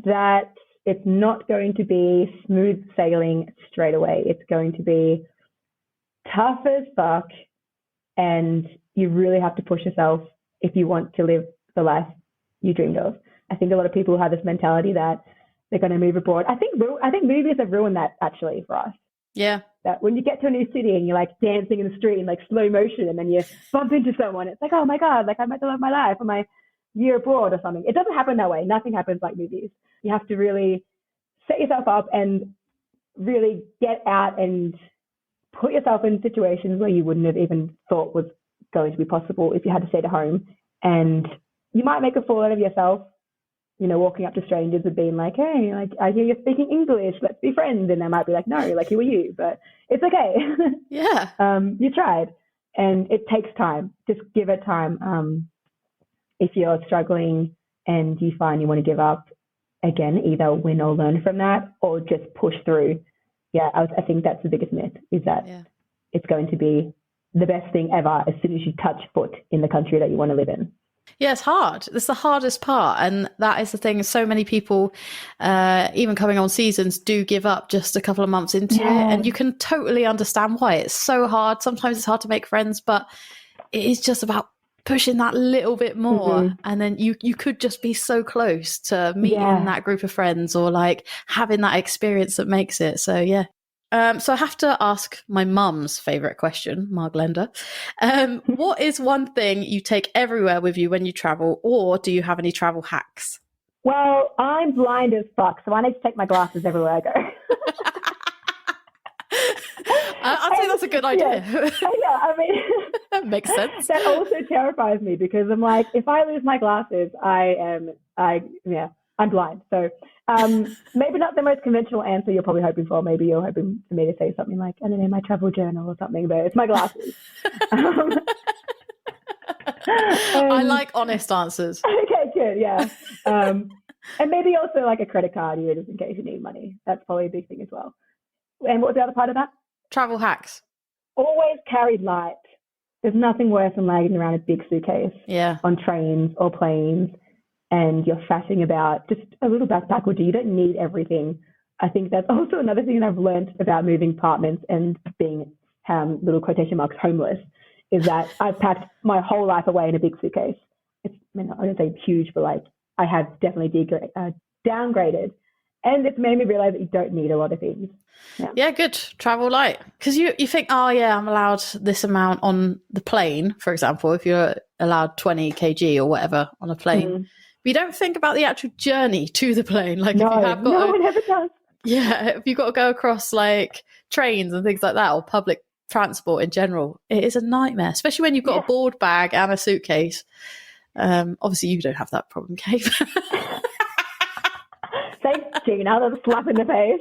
That it's not going to be smooth sailing straight away. It's going to be tough as fuck, and you really have to push yourself if you want to live the life you dreamed of. I think a lot of people have this mentality that they're going to move abroad. I think movies have ruined that actually for us. Yeah. That when you get to a new city and you're like dancing in the street in like slow motion, and then you bump into someone, it's like, oh my God, like I met the love of my life on my year abroad or something. It doesn't happen that way. Nothing happens like movies. You have to really set yourself up and really get out and put yourself in situations where you wouldn't have even thought was going to be possible if you had to stay at home. And you might make a fool out of yourself, walking up to strangers and being like, hey, like, I hear you're speaking English, let's be friends. And they might be like, no, like, who are you? But it's okay. Yeah. You tried. And it takes time. Just give it time. If you're struggling and you find you want to give up, again, either win or learn from that, or just push through. Yeah, I think that's the biggest myth, is that it's going to be the best thing ever as soon as you touch foot in the country that you want to live in. Yeah, it's hard. It's the hardest part. And that is the thing. So many people, even coming on seasons, do give up just a couple of months into it. And you can totally understand why. It's so hard. Sometimes it's hard to make friends, but it is just about pushing that little bit more. And then you could just be so close to meeting that group of friends, or like having that experience that makes it. So, yeah. So I have to ask my mum's favourite question, Marglenda. What is one thing you take everywhere with you when you travel, or do you have any travel hacks? Well, I'm blind as fuck, so I need to take my glasses everywhere I go. I'd say that's a good idea. Yeah, I mean, that makes sense. That also terrifies me, because I'm like, if I lose my glasses, I'm blind. So maybe not the most conventional answer you're probably hoping for. Maybe you're hoping for me to say something like, I don't know, my travel journal or something, but it's my glasses. I like honest answers. Okay, good, yeah. And maybe also like a credit card here, just in case you need money. That's probably a big thing as well. And what was the other part of that? Travel hacks. Always carry light. There's nothing worse than lugging around a big suitcase on trains or planes, and you're faffing about. Just a little backpack will do. You don't need everything. I think that's also another thing that I've learned about moving apartments and being, little quotation marks, homeless, is that I've packed my whole life away in a big suitcase. I don't say huge, but like I have definitely downgraded. And it's made me realize that you don't need a lot of things. Yeah, good. Travel light. Because you think, oh, yeah, I'm allowed this amount on the plane, for example, if you're allowed 20 kg or whatever on a plane. But you don't think about the actual journey to the plane. Like, if you have got no one ever does. Yeah, if you've got to go across like trains and things like that, or public transport in general, it is a nightmare, especially when you've got a board bag and a suitcase. Obviously, you don't have that problem, Kate. Thanks, Gina. That's a slap in the face.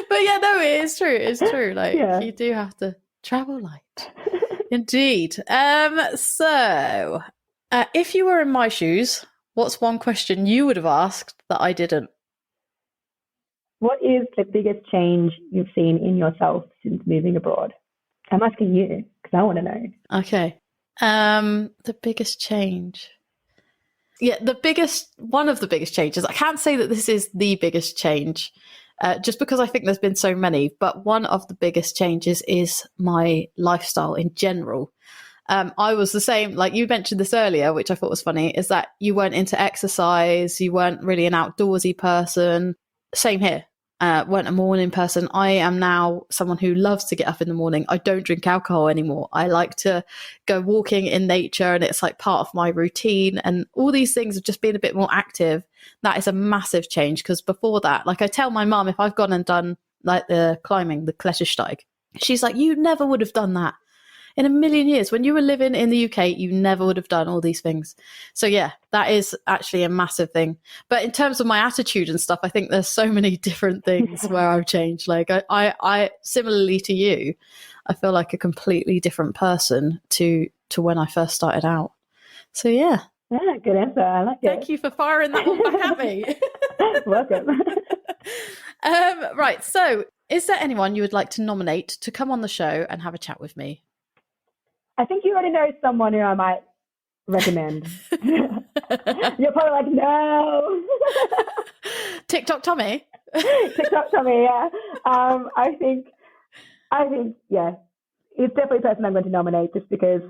But yeah, no, it is true. It's true. Like, you do have to travel light. Indeed. So, if you were in my shoes, what's one question you would have asked that I didn't? What is the biggest change you've seen in yourself since moving abroad? I'm asking you because I want to know. Okay. The biggest change. Yeah, one of the biggest changes. I can't say that this is the biggest change, just because I think there's been so many, but one of the biggest changes is my lifestyle in general. I was the same, like you mentioned this earlier, which I thought was funny, is that you weren't into exercise, you weren't really an outdoorsy person. Same here. Weren't a morning person. I am now someone who loves to get up in the morning. I don't drink alcohol anymore. I like to go walking in nature, and it's like part of my routine, and all these things have just been a bit more active. That is a massive change, because before that, like I tell my mum, if I've gone and done like the climbing, the Klettersteig, she's like, you never would have done that in a million years. When you were living in the UK, you never would have done all these things. So yeah, that is actually a massive thing. But in terms of my attitude and stuff, I think there's so many different things where I've changed. Like I similarly to you, I feel like a completely different person to when I first started out. So yeah. Yeah, good answer. I like it. Thank you for firing that one back at me. Welcome. Right. So is there anyone you would like to nominate to come on the show and have a chat with me? I think you already know someone who I might recommend. You're probably like, no. TikTok Tommy? TikTok Tommy, yeah. I think, yeah. He's definitely a person I'm going to nominate, just because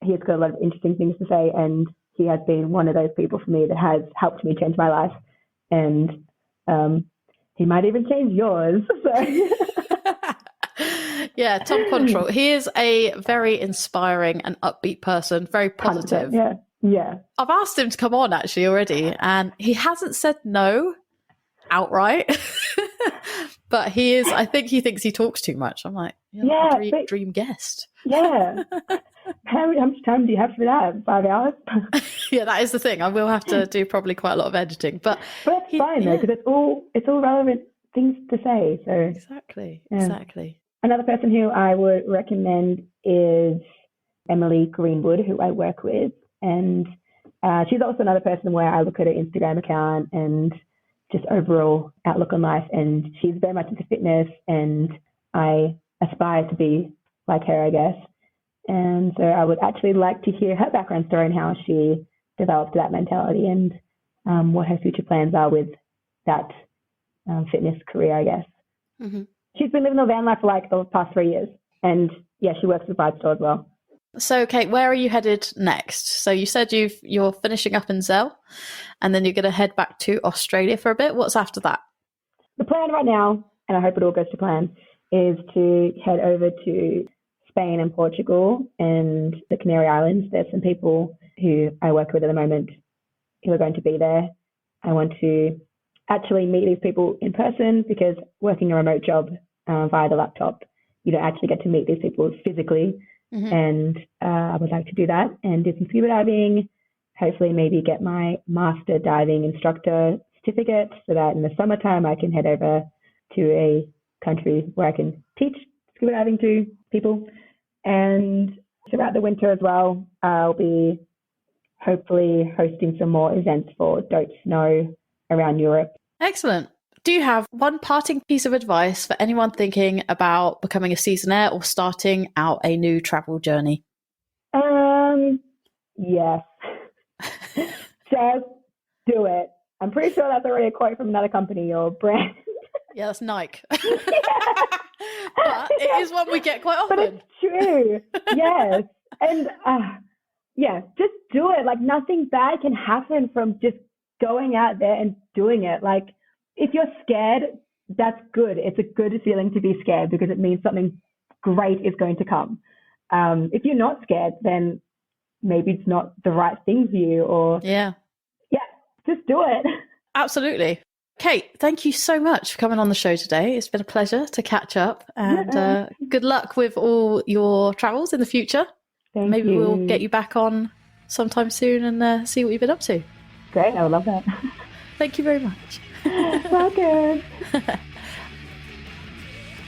he's got a lot of interesting things to say, and he has been one of those people for me that has helped me change my life. And he might even change yours. So. Yeah, Tom Control. He is a very inspiring and upbeat person, very positive. 100%, yeah. I've asked him to come on actually already, and he hasn't said no. outright. But I think he thinks he talks too much. I'm like, dream guest. Yeah. How much time do you have for that? 5 hours? Yeah, that is the thing. I will have to do probably quite a lot of editing. But that's fine though, because it's all relevant things to say. So Exactly. Another person who I would recommend is Emily Greenwood, who I work with. And she's also another person where I look at her Instagram account and just overall outlook on life. And she's very much into fitness, and I aspire to be like her, I guess. And so I would actually like to hear her background story and how she developed that mentality, and what her future plans are with that fitness career, I guess. Mm-hmm. She's been living a van life for like the past 3 years. And yeah, she works with Ridestore as well. So, Kate, where are you headed next? So you said you're finishing up in Zell, and then you're going to head back to Australia for a bit. What's after that? The plan right now, and I hope it all goes to plan, is to head over to Spain and Portugal and the Canary Islands. There's some people who I work with at the moment who are going to be there. I want to actually meet these people in person, because working a remote job via the laptop, you don't actually get to meet these people physically. Mm-hmm. And I would like to do that and do some scuba diving, hopefully maybe get my master diving instructor certificate, so that in the summertime I can head over to a country where I can teach scuba diving to people. And throughout the winter as well, I'll be hopefully hosting some more events for Dope Snow around Europe. Excellent. Do you have one parting piece of advice for anyone thinking about becoming a Seasonaire or starting out a new travel journey? Yes. Just do it. I'm pretty sure that's already a quote from another company or brand. Yeah, that's Nike. But it is one we get quite often. But it's true. Yes. And just do it. Like, nothing bad can happen from just going out there and doing it. Like, if you're scared, that's good. It's a good feeling to be scared, because it means something great is going to come. If you're not scared, then maybe it's not the right thing for you, or just do it. Absolutely. Kate, thank you so much for coming on the show today. It's been a pleasure to catch up, and good luck with all your travels in the future. Maybe we'll get you back on sometime soon and see what you've been up to. Great, I would love that. Thank you very much. Welcome.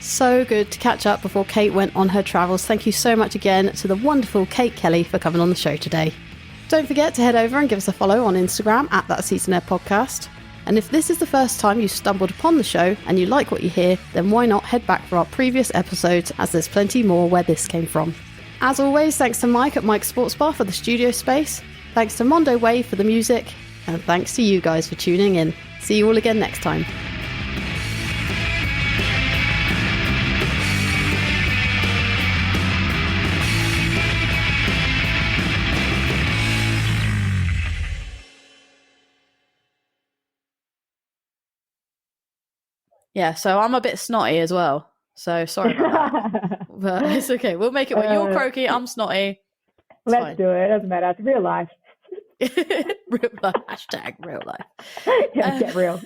So good to catch up before Kate went on her travels. Thank you so much again to the wonderful Kate Kelly for coming on the show today. Don't forget to head over and give us a follow on Instagram at That Seasonaire Podcast. And if this is the first time you stumbled upon the show and you like what you hear, then why not head back for our previous episodes, as there's plenty more where this came from. As always, thanks to Mike at Mike's Sports Bar for the studio space, thanks to Mondo Wave for the music, and thanks to you guys for tuning in. See you all again next time. Yeah, so I'm a bit snotty as well. So sorry about that. But it's okay. We'll make it work. You're croaky, I'm snotty. Let's do it. It doesn't matter. It's real life. Real life. Hashtag real life. Yeah, get real.